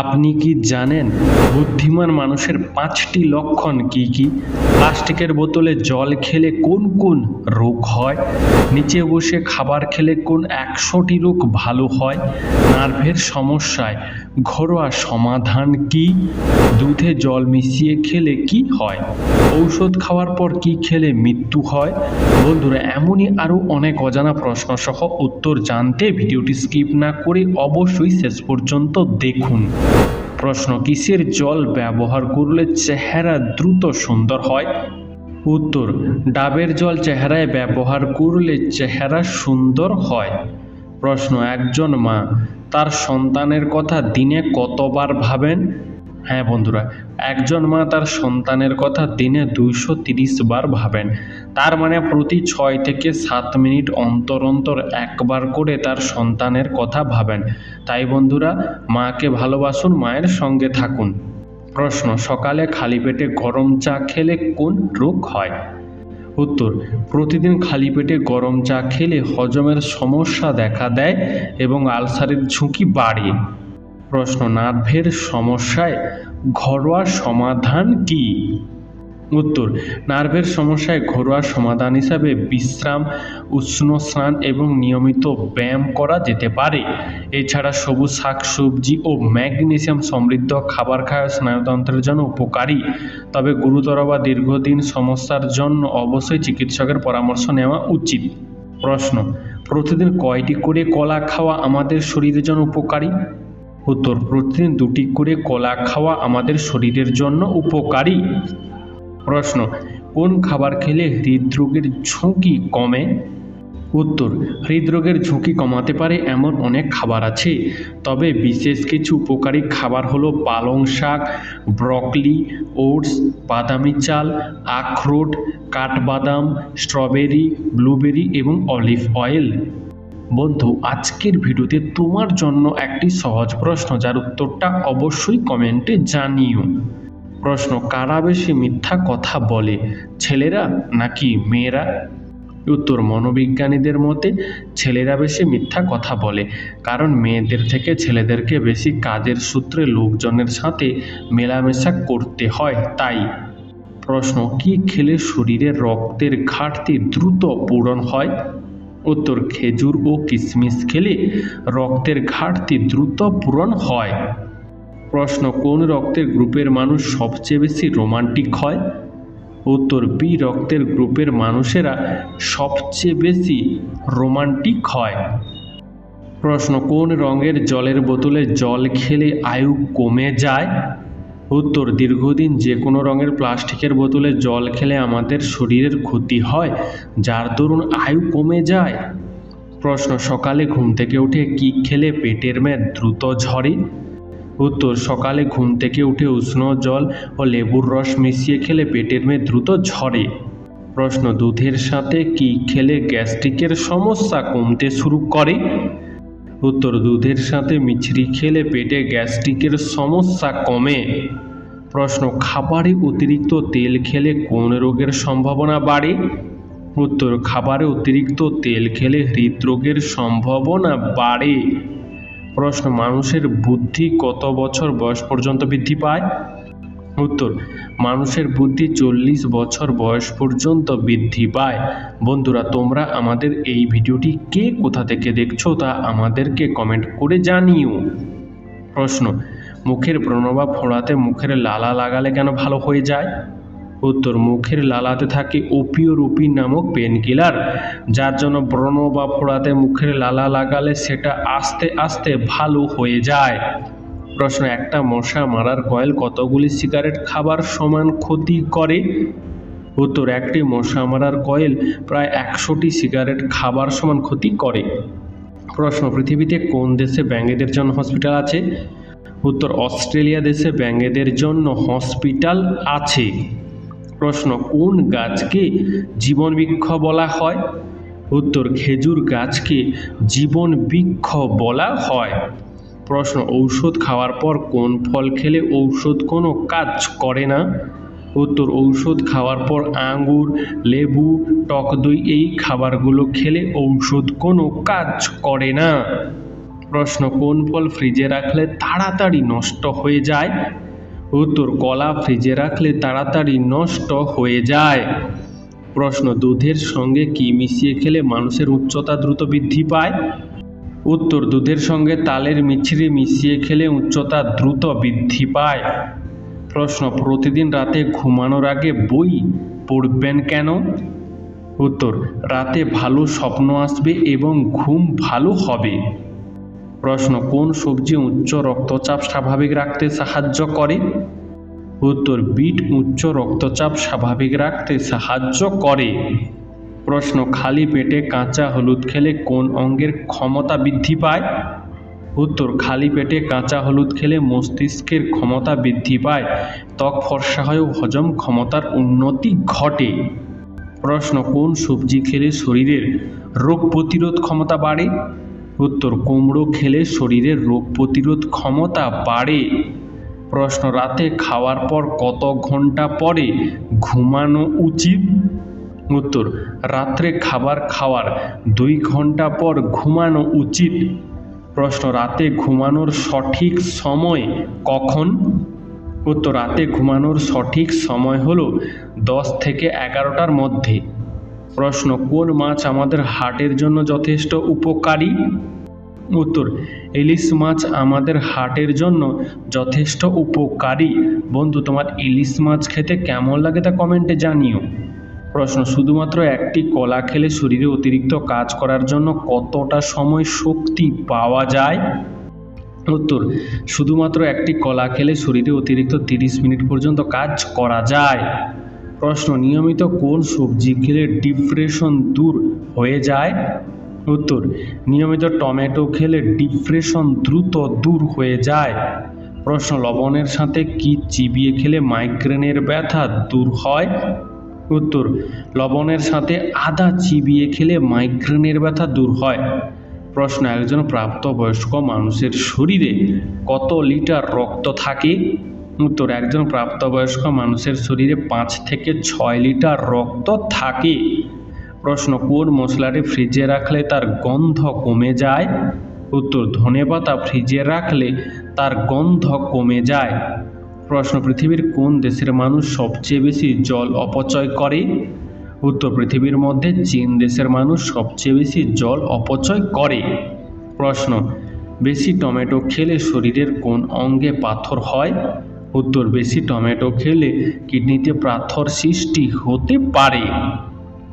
আপনি কি জানেন বুদ্ধিমান মানুষের 5টি লক্ষণ কি কি? প্লাস্টিকের বোতলে জল খেলে কোন কোন রোগ হয়? নিচে বসে খাবার খেলে কোন 100টি রোগ ভালো হয়? নার্ভের সমস্যায় ঘরোয়া সমাধান কি? দুধে জল মিশিয়ে খেলে কি হয়? ঔষধ খাওয়ার পর কি খেলে মৃত্যু হয়? বন্ধুরা, এমনই আরও অনেক অজানা প্রশ্ন সহ উত্তর জানতে ভিডিওটি স্কিপ না করে অবশ্যই শেষ পর্যন্ত দেখুন। প্রশ্ন: কিসের জল ব্যবহার করলে চেহারা দ্রুত সুন্দর হয়? উত্তর: ডাবের জল চেহারায় ব্যবহার করলে চেহারা সুন্দর হয়। প্রশ্ন: একজন মা তার সন্তানের কথা দিনে কতবার ভাবেন? হ্যাঁ বন্ধুরা, একজন মা তার সন্তানের কথা দিনে 230 বার ভাবেন। তার মানে প্রতি 6 থেকে 7 মিনিট অন্তর অন্তর একবার করে তার সন্তানের কথা ভাবেন। তাই বন্ধুরা, মাকে ভালোবাসুন, মায়ের সঙ্গে থাকুন। প্রশ্ন: সকালে খালি পেটে গরম চা খেলে কোন রোগ হয়? উত্তর: প্রতিদিন খালি পেটে গরম চা খেলে হজমের সমস্যা দেখা দেয় এবং আলসারের ঝুঁকি বাড়ে। প্রশ্ন: নার্ভের সমস্যায় ঘরোয়া সমাধান কি? উত্তর: নার্ভের সমস্যায় ঘরোয়া সমাধান হিসাবে বিশ্রাম, উষ্ণ স্নান এবং নিয়মিত ব্যায়াম করা যেতে পারে। এছাড়া সবুজ শাকসবজি ও ম্যাগনেসিয়াম সমৃদ্ধ খাবার খাওয়া স্নায়ুতন্ত্রের জন্য উপকারী। তবে গুরুতর বা দীর্ঘদিন সমস্যার জন্য অবশ্যই চিকিৎসকের পরামর্শ নেওয়া উচিত। প্রশ্ন: প্রতিদিন কয়টি করে কলা খাওয়া আমাদের শরীরের জন্য উপকারী? উত্তর: প্রতিদিন 2টি করে কলা খাওয়া আমাদের শরীরের জন্য উপকারী। প্রশ্ন: কোন খাবার খেলে হৃদরোগের ঝুঁকি কমে? উত্তর: হৃদরোগের ঝুঁকি কমাতে পারে এমন অনেক খাবার আছে, তবে বিশেষ কিছু উপকারী খাবার হলো পালং শাক, ব্রকলি, ওটস, বাদামি চাল, আখরোট, কাঠবাদাম, স্ট্রবেরি, ব্লুবেরি এবং অলিভ অয়েল। বন্ধু, আজকের ভিডিওতে তোমার জন্য একটি সহজ প্রশ্ন, যার উত্তরটা অবশ্যই কমেন্টে জানিও। প্রশ্ন: কারা বেশি মিথ্যা কথা বলে, ছেলেরা নাকি মেয়েরা? উত্তর: মনোবিজ্ঞানীদের মতে ছেলেরা বেশি মিথ্যা কথা বলে, কারণ মেয়েদের থেকে ছেলেদেরকে বেশি কাজের সূত্রে লোকজনের সাথে মেলামেশা করতে হয়, তাই। প্রশ্ন: কি খেলে শরীরের রক্তের ঘাটতি দ্রুত পূরণ হয়? উত্তর: খেজুর ও কিশমিশ খেলে রক্তের ঘাটতি দ্রুত পূরণ হয়। প্রশ্ন: কোন রক্তের গ্রুপের মানুষ সবচেয়ে বেশি রোমান্টিক হয়? উত্তর: বি রক্তের গ্রুপের মানুষেরা সবচেয়ে বেশি রোমান্টিক হয়। প্রশ্ন: কোন রঙের জলের বোতলে জল খেলে আয়ু কমে যায়? উত্তর: দীর্ঘদিন যে কোনো রঙের প্লাস্টিকের বোতলে জল খেলে আমাদের শরীরের ক্ষতি হয়, যার দরুন আয়ু কমে যায়। প্রশ্ন: সকালে ঘুম থেকে উঠে কি খেলে পেটের মেদ দ্রুত ঝরে? উত্তর: সকালে ঘুম থেকে উঠে উষ্ণ জল ও লেবুর রস মিশিয়ে খেলে পেটের মেদ দ্রুত ঝরে। প্রশ্ন: দুধের সাথে কি খেলে গ্যাস্ট্রিকের সমস্যা কমতে শুরু করে? উত্তর: দুধের সাথে মিছরি খেলে পেটে গ্যাস্ট্রিকের সমস্যা কমে। প্রশ্ন: খাবারে অতিরিক্ত তেল খেলে কোন রোগের সম্ভাবনা বাড়ে? উত্তর: খাবারে অতিরিক্ত তেল খেলে হৃদরোগের সম্ভাবনা বাড়ে। প্রশ্ন: মানুষের বুদ্ধি কত বছর বয়স পর্যন্ত বৃদ্ধি পায়? উত্তর: মানুষের বুদ্ধি 40 বছর বয়স পর্যন্ত বৃদ্ধি পায়। বন্ধুরা, তোমরা আমাদের এই ভিডিওটি কে কোথা থেকে দেখছো তা আমাদেরকে কমেন্ট করে জানিও। প্রশ্ন: মুখের ব্রণ বা ফোঁড়াতে মুখের লালা লাগালে কেন ভালো হয়ে যায়? উত্তর: মুখের লালাতে থাকে ওপিওরোপিন নামক পেনকিলার, যার জন্য ব্রণ বা ফোঁড়াতে মুখের লালা লাগালে সেটা আস্তে আস্তে ভালো হয়ে যায়। প্রশ্ন: একটা মশা মারার কয়েল কতগুলি সিগারেট খাবার সমান ক্ষতি করে? উত্তর: একটি মশা মারার কয়েল প্রায় 100টি সিগারেট খাবার সমান ক্ষতি করে। প্রশ্ন: পৃথিবীতে কোন দেশে ব্যাঙেদের জন্য হসপিটাল আছে? উত্তর: অস্ট্রেলিয়া দেশে ব্যাঙেদের জন্য হসপিটাল আছে। প্রশ্ন: কোন গাছকে জীবন বৃক্ষ বলা হয়? উত্তর: খেজুর গাছকে জীবন বৃক্ষ বলা হয়। প্রশ্ন: ঔষধ খাওয়ার পর কোন ফল খেলে ঔষধ কোনো কাজ করে না? উত্তর: ঔষধ খাওয়ার পর আঙ্গুর, লেবু, টক দই এই খাবারগুলো খেলে ঔষধ কোনো কাজ করে না। প্রশ্ন, কোন ফল ফ্রিজে রাখলে তাড়াতাড়ি নষ্ট হয়ে যায়? উত্তর, কলা ফ্রিজে রাখলে তাড়াতাড়ি নষ্ট হয়ে যায়। প্রশ্ন, দুধের সঙ্গে কি মিশিয়ে খেলে মানুষের উচ্চতা দ্রুত বৃদ্ধি পায়? উত্তর, দুধের সঙ্গে তালের মিছরি মিশিয়ে খেলে উচ্চতা দ্রুত বৃদ্ধি পায়। প্রশ্ন, প্রতিদিন রাতে ঘুমানোর আগে বই পড়বেন কেন? উত্তর, রাতে ভালো স্বপ্ন আসবে এবং ঘুম ভালো হবে। প্রশ্ন, কোন সবজি উচ্চ রক্তচাপ স্বাভাবিক রাখতে সাহায্য করে? উত্তর, বিট উচ্চ রক্তচাপ স্বাভাবিক রাখতে সাহায্য করে। প্রশ্ন, খালি পেটে কাঁচা হলুদ খেলে কোন অঙ্গের ক্ষমতা বৃদ্ধি পায়? উত্তর, খালি পেটে কাঁচা হলুদ খেলে মস্তিষ্কের ক্ষমতা বৃদ্ধি পায়, ত্বক ফর্সা হয় ও হজম ক্ষমতার উন্নতি ঘটে। প্রশ্ন, কোন সবজি খেলে শরীরের রোগ প্রতিরোধ ক্ষমতা বাড়ে? উত্তর, কুমড়ো খেলে শরীরের রোগ প্রতিরোধ ক্ষমতা বাড়ে। প্রশ্ন, রাতে খাওয়ার পর কত ঘন্টা পরে ঘুমানো উচিত? উত্তর, রাত্রে খাবার খাওয়ার 2 ঘন্টা পর ঘুমানো উচিত। প্রশ্ন, রাতে ঘুমানোর সঠিক সময় কখন? উত্তর, রাতে ঘুমানোর সঠিক সময় হলো 10 থেকে 11টার মধ্যে। প্রশ্ন, কোন মাছ আমাদের হার্টের জন্য যথেষ্ট উপকারী? উত্তর, ইলিশ মাছ আমাদের হার্টের জন্য যথেষ্ট উপকারী। বন্ধু, তোমার ইলিশ মাছ খেতে কেমন লাগে তা কমেন্টে জানিও। প্রশ্ন, শুধুমাত্র একটি কলা খেলে শরীরে অতিরিক্ত কাজ করার জন্য কতটা সময় শক্তি পাওয়া যায়? উত্তর, শুধুমাত্র একটি কলা খেলে শরীরে অতিরিক্ত 30 মিনিট পর্যন্ত কাজ করা যায়। প্রশ্ন, নিয়মিত কোন সবজি খেলে ডিপ্রেশন দূর হয়ে যায়? উত্তর, নিয়মিত টমেটো খেলে ডিপ্রেশন দ্রুত দূর হয়ে যায়। প্রশ্ন, লবণের সাথে কি চিবিয়ে খেলে মাইগ্রেনের ব্যথা দূর হয়? উত্তর, লবণের সাথে আদা চিবিয়ে খেলে মাইগ্রেনের ব্যথা দূর হয়। প্রশ্ন, একজন প্রাপ্তবয়স্ক মানুষের শরীরে কত লিটার রক্ত থাকে? উত্তর, একজন প্রাপ্তবয়স্ক মানুষের শরীরে 5 থেকে 6 লিটার রক্ত থাকে। প্রশ্ন, কোন মশলাটি ফ্রিজে রাখলে তার গন্ধ কমে যায়? উত্তর, ধনেপাতা ফ্রিজে রাখলে তার গন্ধ কমে যায়। প্রশ্ন, পৃথিবীর কোন দেশের মানুষ সবচেয়ে বেশি জল অপচয় করে? উত্তর, পৃথিবীর মধ্যে চীন দেশের মানুষ সবচেয়ে বেশি জল অপচয় করে। প্রশ্ন, বেশি টমেটো খেলে শরীরের কোন অঙ্গে পাথর হয়? উত্তর, বেশি টমেটো খেলে কিডনিতে পাথর সৃষ্টি হতে পারে।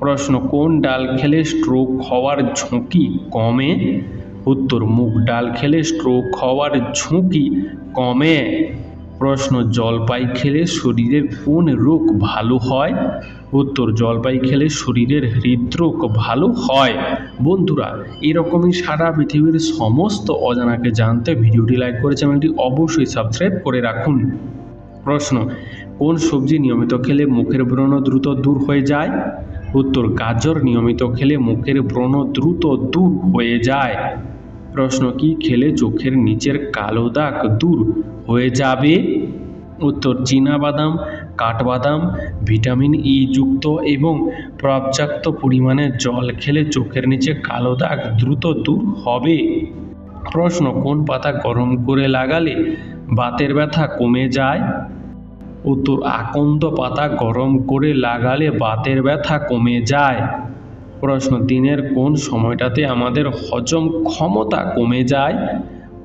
প্রশ্ন, কোন ডাল খেলে স্ট্রোক হওয়ার ঝুঁকি কমে? উত্তর, মুগ ডাল খেলে স্ট্রোক হওয়ার ঝুঁকি কমে। প্রশ্ন, জলপাই খেলে শরীরের কোন রোগ ভালো হয়? উত্তর, জলপাই খেলে শরীরের হৃদরোগ ভালো হয়। বন্ধুরা, এরকমই সারা পৃথিবীর সমস্ত অজানাকে জানতে ভিডিওটি লাইক করে চ্যানেলটি অবশ্যই সাবস্ক্রাইব করে রাখুন। প্রশ্ন, কোন সবজি নিয়মিত খেলে মুখের ব্রণ দ্রুত দূর হয়ে যায়? উত্তর, গাজর নিয়মিত খেলে মুখের ব্রণ দ্রুত দূর হয়ে যায়। প্রশ্ন, কি খেলে চোখের নিচের কালো দাগ দূর হয়ে যাবে? উত্তর, চীনাবাদাম, কাঠবাদাম ভিটামিন ই যুক্ত এবং পর্যাপ্ত পরিমাণে জল খেলে চোখের নিচে কালো দাগ দ্রুত দূর হবে। প্রশ্ন, কোন পাতা গরম করে লাগালে বাতের ব্যথা কমে যায়? উত্তর, আকন্দ পাতা গরম করে লাগালে বাতের ব্যথা কমে যায়। প্রশ্ন, দিনের কোন সময়টাতে আমাদের হজম ক্ষমতা কমে যায়?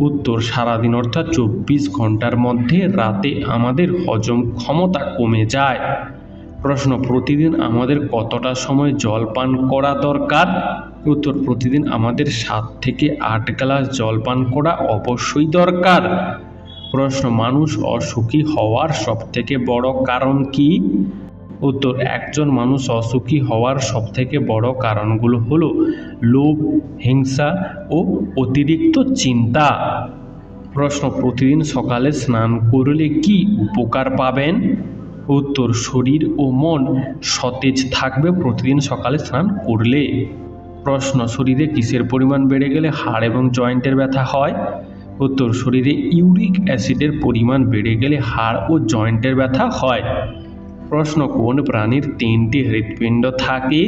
উত্তর, সারাদিন অর্থাৎ 24 ঘন্টার মধ্যে রাতে আমাদের হজম ক্ষমতা কমে যায়। প্রশ্ন, প্রতিদিন আমাদের কতটা সময় জল পান করা দরকার? উত্তর, প্রতিদিন আমাদের 7 থেকে 8 গ্লাস জল পান করা অবশ্যই দরকার। প্রশ্ন, মানুষ অসুখী হওয়ার সবথেকে বড় কারণ কি? উত্তর, একজন মানুষ অসুখী হওয়ার সবথেকে বড় কারণগুলো হলো লোভ, হিংসা ও অতিরিক্ত চিন্তা। প্রশ্ন, প্রতিদিন সকালে স্নান করলে কি উপকার পাবেন? উত্তর, শরীর ও মন সতেজ থাকবে প্রতিদিন সকালে স্নান করলে। প্রশ্ন, শরীরে কিসের পরিমাণ বেড়ে গেলে হাড় এবং জয়েন্টের ব্যথা হয়? উত্তর, শরীরে ইউরিক অ্যাসিডের পরিমাণ বেড়ে গেলে হাড় ও জয়েন্টের ব্যথা হয়। প্রশ্ন, কোন প্রাণীর 3টি হৃৎপিণ্ড থাকে?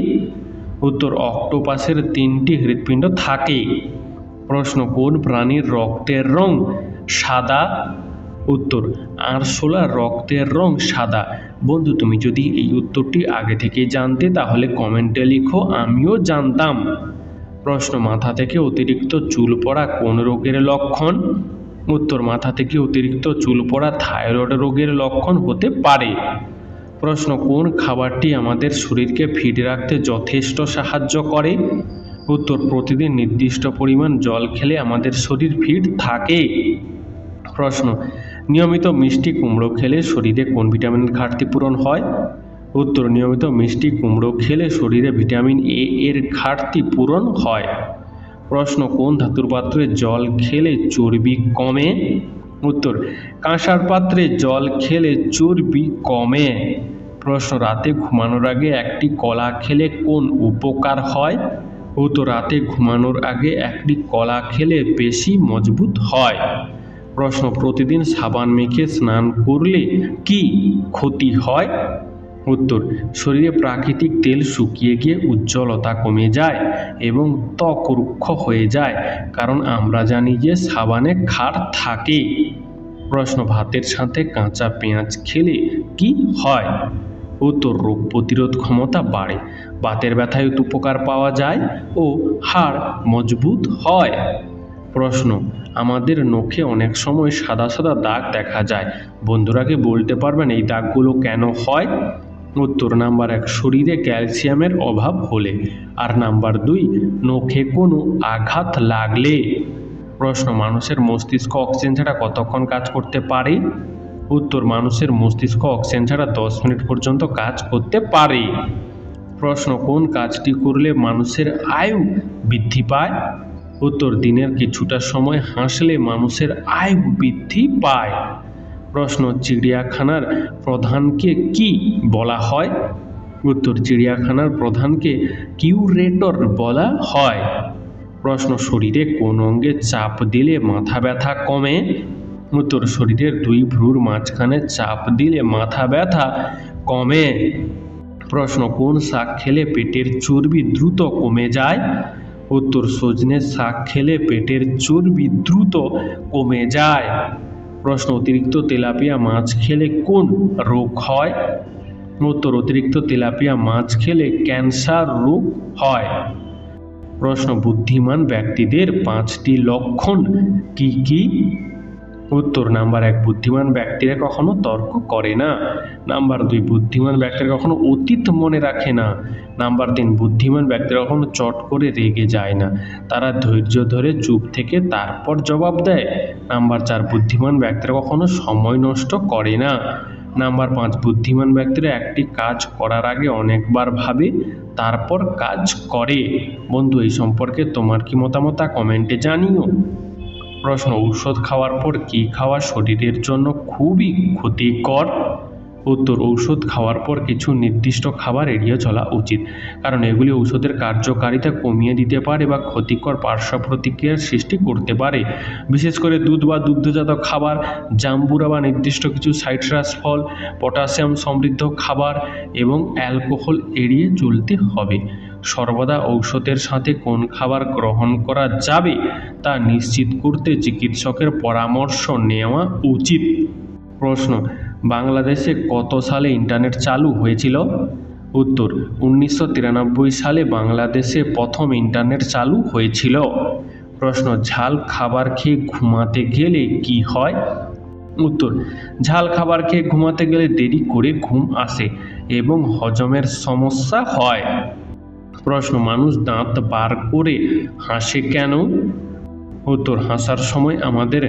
উত্তর, অক্টোপাসের 3টি হৃৎপিণ্ড থাকে। প্রশ্ন, কোন প্রাণীর রক্তের রং সাদা? উত্তর, আরশোলার রক্তের রং সাদা। বন্ধু, তুমি যদি এই উত্তরটি আগে থেকে জানতে তাহলে কমেন্টে লিখো আমিও জানতাম। প্রশ্ন, মাথা থেকে অতিরিক্ত চুল পড়া কোন রোগের লক্ষণ? উত্তর, মাথা থেকে অতিরিক্ত চুল পড়া থাইরয়েড রোগের লক্ষণ হতে পারে। প্রশ্ন, কোন খাবারটি আমাদের শরীরকে ফিট রাখতে যথেষ্ট সাহায্য করে? উত্তর, প্রতিদিন নির্দিষ্ট পরিমাণ জল খেলে আমাদের শরীর ফিট থাকে। প্রশ্ন, নিয়মিত মিষ্টি কুমড়ো খেলে শরীরে কোন ভিটামিনের ঘাটতি পূরণ হয়? উত্তর, নিয়মিত মিষ্টি কুমড়ো খেলে শরীরে ভিটামিন এ এর ঘাটতি পূরণ হয়। প্রশ্ন, কোন ধাতুর পাত্রে জল খেলে চর্বি কমে? উত্তর, কাঁসার পাত্রে জল খেলে চর্বি কমে। প্রশ্ন, রাতে ঘুমানোর আগে একটি কলা খেলে কোন উপকার হয়? উত্তর, রাতে ঘুমানোর আগে একটি কলা খেলে পেশি মজবুত হয়। প্রশ্ন, প্রতিদিন সাবান মেখে স্নান করলে কি ক্ষতি হয়? উত্তর, শরীরে প্রাকৃতিক তেল শুকিয়ে গিয়ে উজ্জ্বলতা কমে যায় এবং ত্বক রুক্ষ হয়ে যায়, কারণ আমরা জানি যে সাবানে ক্ষার থাকে। প্রশ্ন, ভাতের সাথে কাঁচা পেঁয়াজ খেলে কি হয়? উত্তর, রোগ প্রতিরোধ ক্ষমতা বাড়ে, বাতের ব্যথায় উপকার পাওয়া যায় ও হাড় মজবুত হয়। প্রশ্ন, আমাদের নখে অনেক সময় সাদা সাদা দাগ দেখা যায়, বন্ধুরা কি বলতে পারবেন এই দাগগুলো কেন হয়? উত্তর, নাম্বার 1, শরীরে ক্যালসিয়ামের অভাব হলে, আর নাম্বার 2, নখে কোনো আঘাত লাগলে। প্রশ্ন, মানুষের মস্তিষ্ক অক্সিজেন ছাড়া কতক্ষণ কাজ করতে পারে? উত্তর, মানুষের মস্তিষ্ক অক্সিজেন ছাড়া 10 মিনিট পর্যন্ত কাজ করতে পারে। প্রশ্ন, কোন কাজটি করলে মানুষের আয়ু বৃদ্ধি পায়? উত্তর, দিনের কিছুটা সময় হাসলে মানুষের আয়ু বৃদ্ধি পায়। প্রশ্ন, চিড়িয়াখানার প্রধানকে কি বলা হয়? উত্তর, চিড়িয়াখানার প্রধানকে কিউরেটর বলা হয়। প্রশ্ন, শরীরে কোন অঙ্গে চাপ দিলে মাথা ব্যথা কমে? উত্তর, শরীরের 2 ভ্রুর মাঝখানে চাপ দিলে মাথা ব্যথা কমে। প্রশ্ন, কোন শাক খেলে পেটের চর্বি দ্রুত কমে যায়? উত্তর, সজনে শাক খেলে পেটের চর্বি দ্রুত কমে যায়। প্রশ্ন, অতিরিক্ত তেলাপিয়া মাছ খেলে কোন রোগ হয়? উত্তর, অতিরিক্ত তেলাপিয়া মাছ খেলে ক্যান্সার রোগ হয়। প্রশ্ন, বুদ্ধিমান ব্যক্তিদের 5টি লক্ষণ কি কি? উত্তর, নাম্বার 1, বুদ্ধিমান ব্যক্তিরা কখনো তর্ক করে না। নাম্বার 2, বুদ্ধিমান ব্যক্তিরা কখনো অতীত মনে রাখে না। নাম্বার 3, বুদ্ধিমান ব্যক্তিরা কখনো চট করে রেগে যায় না, তারা ধৈর্য ধরে চুপ থেকে তারপর জবাব দেয়। নাম্বার 4, বুদ্ধিমান ব্যক্তিরা কখনো সময় নষ্ট করে না। নাম্বার 5, বুদ্ধিমান ব্যক্তিরা একটি কাজ করার আগে অনেকবার ভাবে তারপর কাজ করে। বন্ধু, এই সম্পর্কে তোমার কি মতামত কমেন্টে জানিও। প্রশ্ন, ঔষধ খাওয়ার পর কি খাওয়া শরীরের জন্য খুবই ক্ষতিকর? উত্তর, ঔষধ খাওয়ার পর কিছু নির্দিষ্ট খাবার এড়িয়ে চলা উচিত, কারণ এগুলি ঔষধের কার্যকারিতা কমিয়ে দিতে পারে বা ক্ষতিকর পার্শ্ব প্রতিক্রিয়ার সৃষ্টি করতে পারে। বিশেষ করে দুধ বা দুগ্ধজাত খাবার, জাম্বুরা বা নির্দিষ্ট কিছু সাইট্রাস ফল, পটাশিয়াম সমৃদ্ধ খাবার এবং অ্যালকোহল এড়িয়ে চলতে হবে। সর্বদা ঔষধের সাথে কোন খাবার গ্রহণ করা যাবে তা নিশ্চিত করতে চিকিৎসকের পরামর্শ নেওয়া উচিত। প্রশ্ন, বাংলাদেশে কত সালে ইন্টারনেট চালু হয়েছিল? উত্তর, 1993 সালে বাংলাদেশে প্রথম ইন্টারনেট চালু হয়েছিল। প্রশ্ন, ঝাল খাবার খেয়ে ঘুমাতে গেলে কি হয়? উত্তর, ঝাল খাবার খেয়ে ঘুমাতে গেলে দেরি করে ঘুম আসে এবং হজমের সমস্যা হয়। প্রশ্ন, মানুষ দাঁত বার করে হাসে কেন? উত্তর, হাসার সময় আমাদের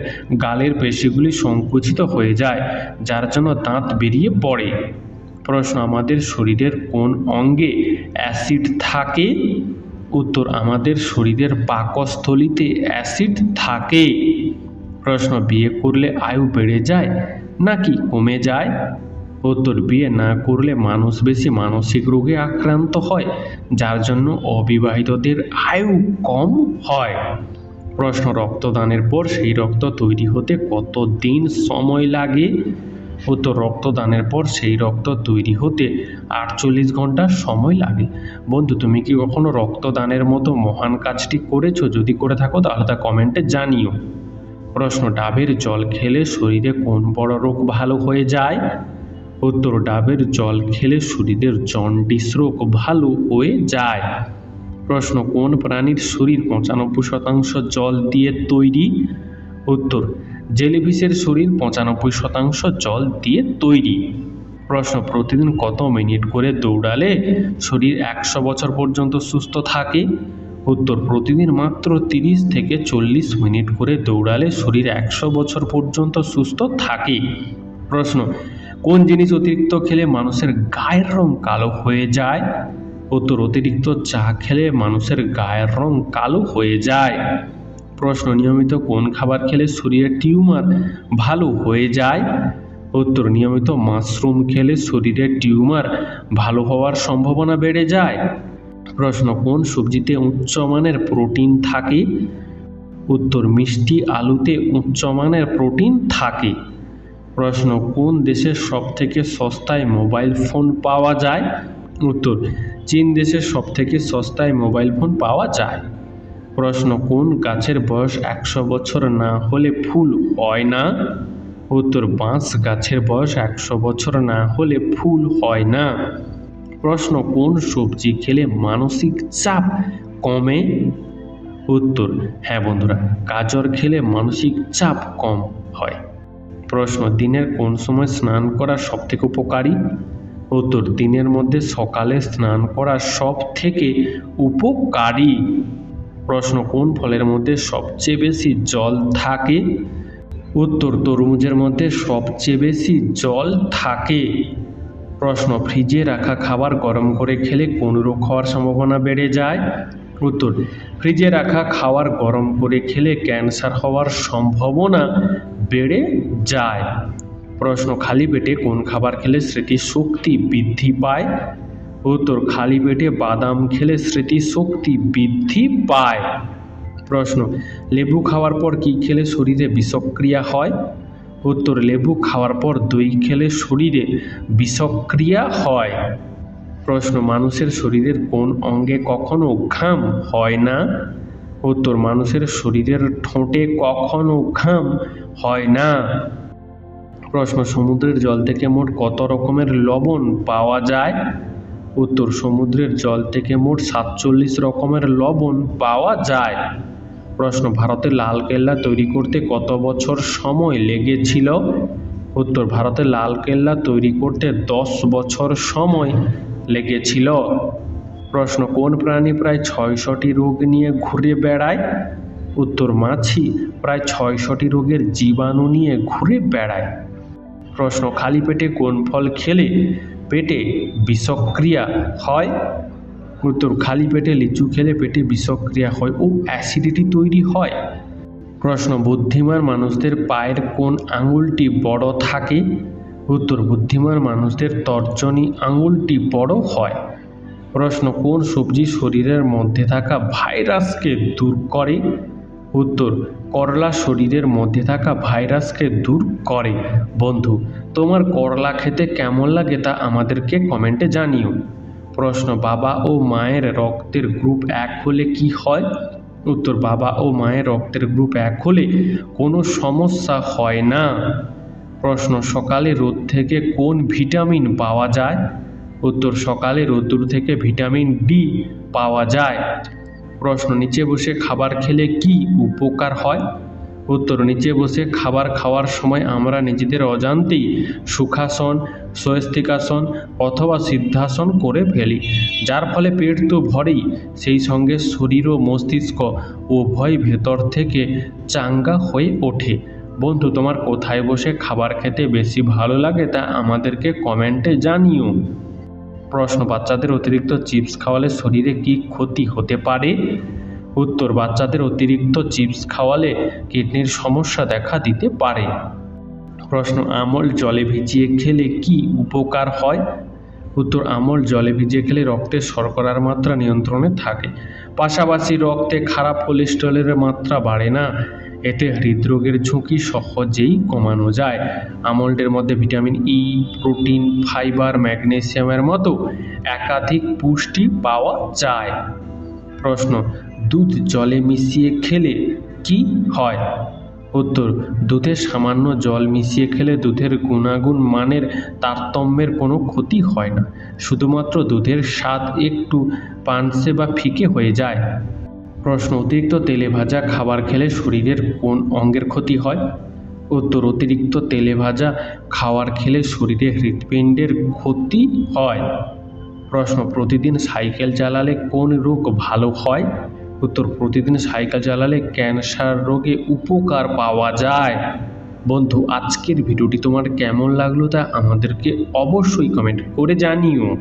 গালের পেশিগুলি সংকুচিত হয়ে যায়, যার জন্য দাঁত বেরিয়ে পড়ে। প্রশ্ন, আমাদের শরীরের কোন অঙ্গে অ্যাসিড থাকে? উত্তর, আমাদের শরীরের পাকস্থলীতে অ্যাসিড থাকে। প্রশ্ন, বিয়ে করলে আয়ু বেড়ে যায় নাকি কমে যায়? উত্তর, বিয়ে না করলে মানুষ বেশি মানসিক রোগে আক্রান্ত হয়, যার জন্য অবিবাহিতদের আয়ু কম হয়। প্রশ্ন, রক্তদানের পর সেই রক্ত তৈরি হতে কত দিন সময় লাগে? উত্তর, রক্তদানের পর সেই রক্ত তৈরি হতে 48 ঘন্টা সময় লাগে। বন্ধু, তুমি কি কখনো রক্তদানের মতো মহান কাজটি করেছো? যদি করে থাকো তাহলে তা কমেন্টে জানিও। প্রশ্ন, ডাবের জল খেলে শরীরে কোন বড় রোগ ভালো হয়ে যায়? উত্তর, ডাবের জল খেলে শরীরের জন্ডিস রোগ ভালো হয়ে যায়। প্রশ্ন, কোন প্রাণীর শরীর 95% জল দিয়ে তৈরি? উত্তর, জেলিফিশের শরীর 95% জল দিয়ে তৈরি। প্রশ্ন, প্রতিদিন কত মিনিট করে দৌড়ালে শরীর 100 বছর পর্যন্ত সুস্থ থাকে? উত্তর, প্রতিদিন মাত্র 30 থেকে 40 মিনিট করে দৌড়ালে শরীর 100 বছর পর্যন্ত সুস্থ থাকে। প্রশ্ন, কোন জিনিস অতিরিক্ত খেলে মানুষের গায়ের রং কালো হয়ে যায়? উত্তর, অতিরিক্ত চা খেলে মানুষের গায়ের রং কালো হয়ে যায়। প্রশ্ন, নিয়মিত কোন খাবার খেলে শরীরে টিউমার ভালো হয়ে যায়? উত্তর, নিয়মিত মাশরুম খেলে শরীরে টিউমার ভালো হওয়ার সম্ভাবনা বেড়ে যায়। প্রশ্ন, কোন সবজিতে উচ্চমানের প্রোটিন থাকে? উত্তর, মিষ্টি আলুতে উচ্চমানের প্রোটিন থাকে। প্রশ্ন, কোন দেশে সবথেকে সস্তায় মোবাইল ফোন পাওয়া যায়? উত্তর, চীন দেশে সবথেকে সস্তায় মোবাইল ফোন পাওয়া যায়। প্রশ্ন, কোন গাছের বয়স 100 বছর না হলে ফুল হয় না? উত্তর, বাঁশ গাছের বয়স 100 বছর না হলে ফুল হয় না। প্রশ্ন, কোন সবজি খেলে মানসিক চাপ কমে? উত্তর, হ্যাঁ বন্ধুরা, গাজর খেলে মানসিক চাপ কম হয়। প্রশ্ন, দিনের কোন সময় স্নান করা সবথেকে উপকারী? উত্তর, দিনের মধ্যে সকালে স্নান করা সব থেকে উপকারী। প্রশ্ন, কোন ফলের মধ্যে সবচেয়ে বেশি জল থাকে? উত্তর, তরমুজের মধ্যে সবচেয়ে বেশি জল থাকে। প্রশ্ন, ফ্রিজে রাখা খাবার গরম করে খেলে কোন রোগ হওয়ার সম্ভাবনা বেড়ে যায়? উত্তর, ফ্রিজে রাখা খাবার গরম করে খেলে ক্যান্সার হওয়ার সম্ভাবনা বেড়ে যায়। প্রশ্ন, খালি পেটে কোন খাবার খেলে স্মৃতিশক্তি বৃদ্ধি পায়? উত্তর, খালি পেটে বাদাম খেলে স্মৃতিশক্তি বৃদ্ধি পায়। প্রশ্ন, লেবু খাওয়ার পর কি খেলে শরীরে বিষক্রিয়া হয়? উত্তর, লেবু খাওয়ার পর দই খেলে শরীরে বিষক্রিয়া হয়। প্রশ্ন, মানুষের শরীরের কোন অঙ্গে কখনো ঘাম হয় না? উত্তর, মানুষের শরীরের ঠোঁটে কখনো ঘাম হয় না। প্রশ্ন, সমুদ্রের জল থেকে মোট কত রকমের লবণ পাওয়া যায়? উত্তর, সমুদ্রের জল থেকে মোট 47 রকমের লবণ পাওয়া যায়। প্রশ্ন, ভারতের লালকেল্লা তৈরি করতে কত বছর সময় লেগেছিল? উত্তর, ভারতের লালকেল্লা তৈরি করতে 10 বছর সময় লেগেছিল। প্রশ্ন, কোন প্রাণী প্রায় 600টি রোগ নিয়ে ঘুরে বেড়ায়? উত্তর, মাছি প্রায় 600টি রোগের জীবাণু নিয়ে ঘুরে বেড়ায়। প্রশ্ন, খালি পেটে কোন ফল খেলে পেটে বিষক্রিয়া হয়? উত্তর, খালি পেটে লিচু খেলে পেটে বিষক্রিয়া হয় ও অ্যাসিডিটি তৈরি হয়। প্রশ্ন, বুদ্ধিমান মানুষদের পায়ের কোন আঙুলটি বড় থাকে? উত্তর, বুদ্ধিমান মানুষদের তর্জনী আঙুলটি বড় হয়। প্রশ্ন, কোন সবজি শরীরের মধ্যে থাকা ভাইরাসকে দূর করে? উত্তর, করলা শরীরের মধ্যে থাকা ভাইরাসকে দূর করে। বন্ধু, তোমার করলা খেতে কেমন লাগে তা আমাদেরকে কমেন্টে জানিও। প্রশ্ন, বাবা ও মায়ের রক্তের গ্রুপ 1 হলে কি হয়? উত্তর, বাবা ও মায়ের রক্তের গ্রুপ 1 হলে কোনো সমস্যা হয় না। প্রশ্ন, সকালে রোদ থেকে কোন ভিটামিন পাওয়া যায়? উত্তর, সকালে রোদ্দুর থেকে ভিটামিন ডি পাওয়া যায়। প্রশ্ন, নিচে বসে খাবার খেলে কি উপকার হয়? উত্তর, নিচে বসে খাবার খাওয়ার সময় আমরা নিজেদের অজান্তেই সুখাসন, স্বস্তিকাসন অথবা সিদ্ধাসন করে ফেলি, যার ফলে পেট তো ভরেই, সেই সঙ্গে শরীর ও মস্তিষ্ক উভয় ভেতর থেকে চাঙ্গা হয়ে ওঠে। বন্ধু, তোমার কোথায় বসে খাবার খেতে বেশি ভালো লাগে তা আমাদেরকে কমেন্টে জানিও। প্রশ্ন, বাচ্চাদের অতিরিক্ত চিপস খাওয়ালে শরীরে কি ক্ষতি হতে পারে? উত্তর, বাচ্চাদের অতিরিক্ত চিপস খাওয়ালে কিডনির সমস্যা দেখা দিতে পারে। প্রশ্ন, আমল জলে ভিজিয়ে খেলে কি উপকার হয়? উত্তর, আমল জলে ভিজিয়ে খেলে রক্তে শর্করার মাত্রা নিয়ন্ত্রণে থাকে। পাশাপাশি রক্তে খারাপ কোলেস্টেরলের মাত্রা বাড়ে না, এতে হৃদরোগের ঝুঁকি সহজেই কমানো যায়। আমন্ডের মধ্যে ভিটামিন ই, প্রোটিন, ফাইবার, ম্যাগনেসিয়ামের মতো একাধিক পুষ্টি পাওয়া যায়। প্রশ্ন, দুধ জলে মিশিয়ে খেলে কি হয়? উত্তর, দুধে সামান্য জল মিশিয়ে খেলে দুধের গুণাগুণ মানের তারতম্যের কোনো ক্ষতি হয় না, শুধুমাত্র দুধের স্বাদ একটু পানসে বা ফিকে হয়ে যায়। প্রশ্ন, অতিরিক্ত তেলে ভাজা খাবার খেলে শরীরের কোন অঙ্গের ক্ষতি হয়? উত্তর, অতিরিক্ত তেলে ভাজা খাবার খেলে শরীরে হৃৎপিণ্ডের ক্ষতি হয়। প্রশ্ন, প্রতিদিন সাইকেল চালালে কোন রোগ ভালো হয়? উত্তর, প্রতিদিন সাইকেল চালালে ক্যান্সার রোগে উপকার পাওয়া যায়। বন্ধু, আজকের ভিডিওটি তোমার কেমন লাগলো তা আমাদেরকে অবশ্যই কমেন্ট করে জানিও।